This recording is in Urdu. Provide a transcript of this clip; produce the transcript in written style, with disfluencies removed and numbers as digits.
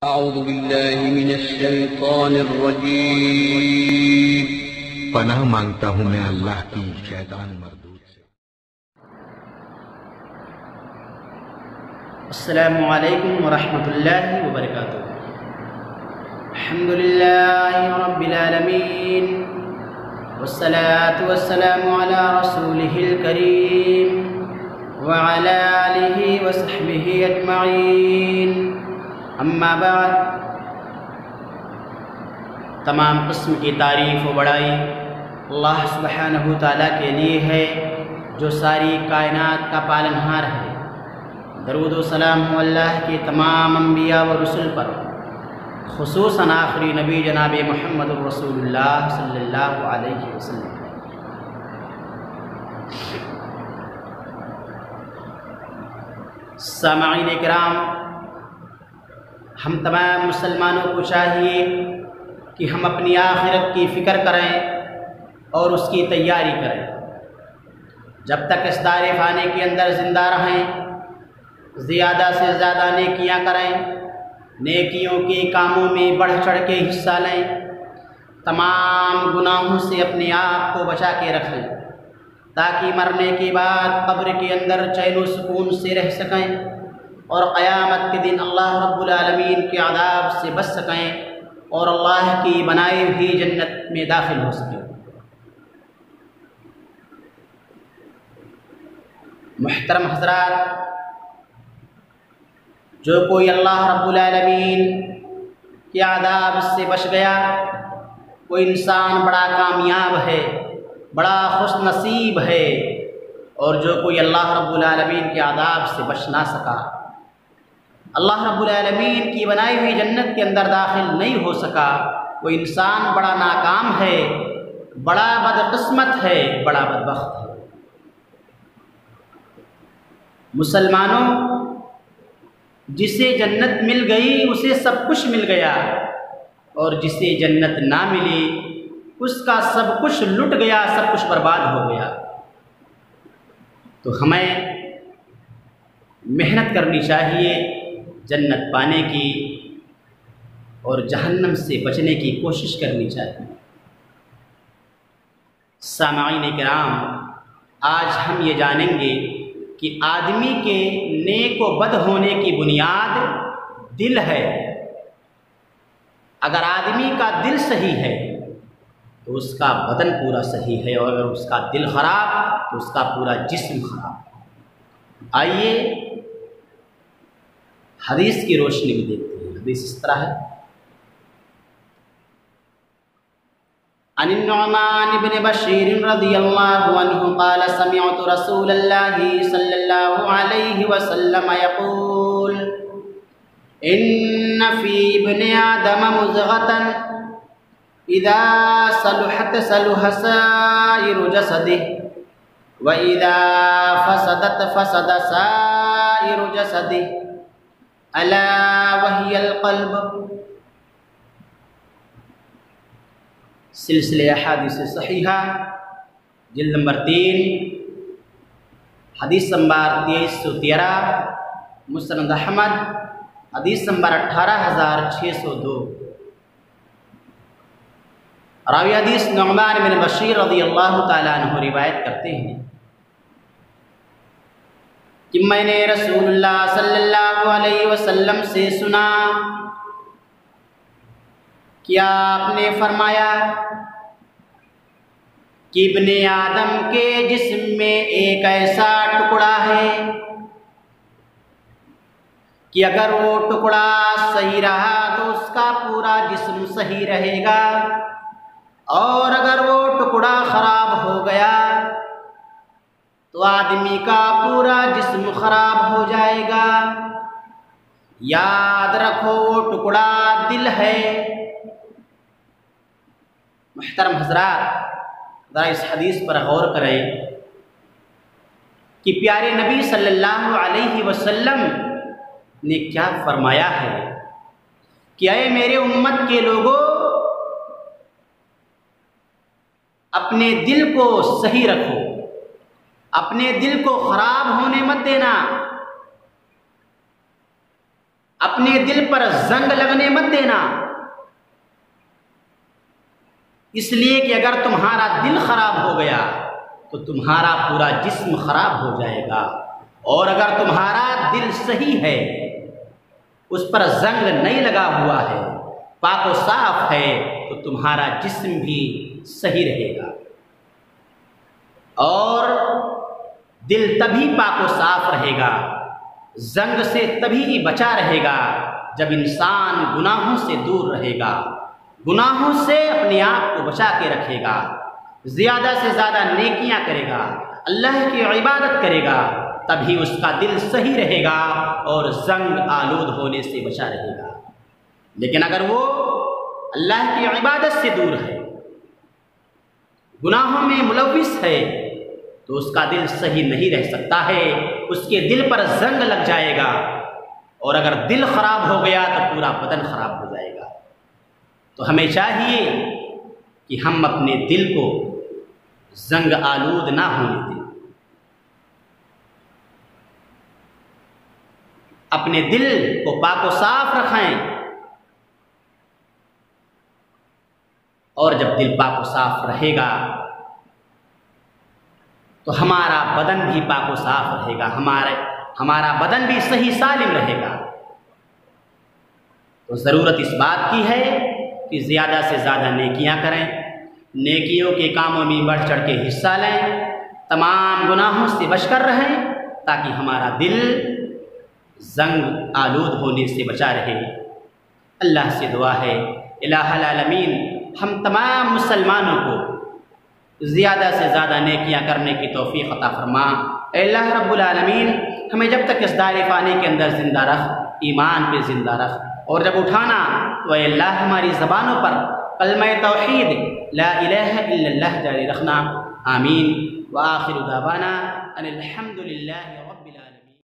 أعوذ بالله من الشيطان الرجيم پناہ مانگتا ہوں میں اللہ کی شیطان مردود سے۔ السلام علیکم ورحمۃ اللہ وبرکاتہ۔ الحمد للہ رب العالمین والصلاة والسلام علی رسولہ الکریم وعلی آلہ وصحبہ اجمعین، اما بعد۔ تمام قسم کی تعریف و بڑائی اللہ سبحانہ تعالیٰ کے لیے ہے جو ساری کائنات کا پالنہار ہے۔ درود و سلام ہو اللہ کے تمام انبیاء و رسل پر، خصوصاً آخری نبی جناب محمد الرسول اللہ صلی اللہ علیہ وسلم۔ سامعین کرام، ہم تمام مسلمانوں کو چاہیے کہ ہم اپنی آخرت کی فکر کریں اور اس کی تیاری کریں۔ جب تک اس دار فانی کے اندر زندہ رہیں، زیادہ سے زیادہ نیکیاں کریں، نیکیوں کے کاموں میں بڑھ چڑھ کے حصہ لیں، تمام گناہوں سے اپنے آپ کو بچا کے رکھیں تاکہ مرنے کے بعد قبر کے اندر چین و سکون سے رہ سکیں اور قیامت کے دن اللہ رب العالمین کے عذاب سے بچ سکیں اور اللہ کی بنائی ہوئی جنت میں داخل ہو سکیں۔ محترم حضرات، جو کوئی اللہ رب العالمین کے عذاب سے بچ گیا، وہ انسان بڑا کامیاب ہے، بڑا خوش نصیب ہے، اور جو کوئی اللہ رب العالمین کے عذاب سے بچ نہ سکا، اللہ رب العالمین کی بنائی ہوئی جنت کے اندر داخل نہیں ہو سکا، وہ انسان بڑا ناکام ہے، بڑا بدقسمت ہے، بڑا بدبخت ہے۔ مسلمانوں، جسے جنت مل گئی اسے سب کچھ مل گیا، اور جسے جنت نہ ملی اس کا سب کچھ لٹ گیا، سب کچھ برباد ہو گیا۔ تو ہمیں محنت کرنی چاہیے جنت پانے کی اور جہنم سے بچنے کی کوشش کرنی چاہیے۔ سامعین کرام، آج ہم یہ جانیں گے کہ آدمی کے نیک و بد ہونے کی بنیاد دل ہے۔ اگر آدمی کا دل صحیح ہے تو اس کا بدن پورا صحیح ہے، اور اگر اس کا دل خراب تو اس کا پورا جسم خراب۔ آئیے حدیث کی روشنی بھی دیکھتے ہیں۔ حدیث اس طرح ہے: عن النعمان بن بشیر رضی اللہ عنہ قال سمعت رسول اللہ صلی اللہ علیہ وسلم یقول ان فی ابن آدم مضغۃ اذا صلحت صلح سائر جسدہ واذا فسدت فسد سائر جسدہ الا وہی القلب۔ سلسلہ احادیث صحیحہ جلد نمبر 3، حدیث نمبر 2313، مسند احمد حدیث نمبر 18602۔ راوی حدیث نعمان بن بشیر رضی اللہ تعالیٰ عنہ روایت کرتے ہیں کہ میں نے رسول اللہ صلی اللہ علیہ وسلم سے سنا کہ آپ نے فرمایا کہ ابن آدم کے جسم میں ایک ایسا ٹکڑا ہے کہ اگر وہ ٹکڑا صحیح رہا تو اس کا پورا جسم صحیح رہے گا، اور اگر وہ ٹکڑا خراب ہو گیا تو آدمی کا پورا جسم خراب ہو جائے گا۔ یاد رکھو وہ ٹکڑا دل ہے۔ محترم حضرات، ذرا اس حدیث پر غور کریں کہ پیارے نبی صلی اللہ علیہ وسلم نے کیا فرمایا ہے کہ اے میرے امت کے لوگوں، اپنے دل کو صحیح رکھو، اپنے دل کو خراب ہونے مت دینا۔ اپنے دل پر زنگ لگنے مت دینا، اس لیے کہ اگر تمہارا دل خراب ہو گیا تو تمہارا پورا جسم خراب ہو جائے گا، اور اگر تمہارا دل صحیح ہے، اس پر زنگ نہیں لگا ہوا ہے، پاک و صاف ہے، تو تمہارا جسم بھی صحیح رہے گا۔ اور دل تبھی پاک و صاف رہے گا، زنگ سے تبھی بچا رہے گا جب انسان گناہوں سے دور رہے گا، گناہوں سے اپنے آپ کو بچا کے رکھے گا، زیادہ سے زیادہ نیکیاں کرے گا، اللہ کی عبادت کرے گا، تبھی اس کا دل صحیح رہے گا اور زنگ آلود ہونے سے بچا رہے گا۔ لیکن اگر وہ اللہ کی عبادت سے دور ہے، گناہوں میں ملوث ہے، تو اس کا دل صحیح نہیں رہ سکتا ہے، اس کے دل پر زنگ لگ جائے گا، اور اگر دل خراب ہو گیا تو پورا بدن خراب ہو جائے گا۔ تو ہمیں چاہیے کہ ہم اپنے دل کو زنگ آلود نہ ہونے دیں، اپنے دل کو پاک و صاف رکھیں، اور جب دل پاک و صاف رہے گا تو ہمارا بدن بھی پاک و صاف رہے گا، ہمارا بدن بھی صحیح سالم رہے گا۔ تو ضرورت اس بات کی ہے کہ زیادہ سے زیادہ نیکیاں کریں، نیکیوں کے کاموں میں بڑھ چڑھ کے حصہ لیں، تمام گناہوں سے بچ کر رہیں، تاکہ ہمارا دل زنگ آلود ہونے سے بچا رہے۔ اللہ سے دعا ہے الہ العالمین ہم تمام مسلمانوں کو زیادہ سے زیادہ نیکیاں کرنے کی توفیق عطا فرما۔ اے اللہ رب العالمین ہمیں جب تک اس دار فانی کے اندر زندہ رکھ، ایمان پہ زندہ رکھ، اور جب اٹھانا تو اے اللہ ہماری زبانوں پر کلمہ توحید لا الہ الا اللہ جاری رکھنا۔ آمین۔ وآخر دعوانا ان الحمد للہ رب العالمین۔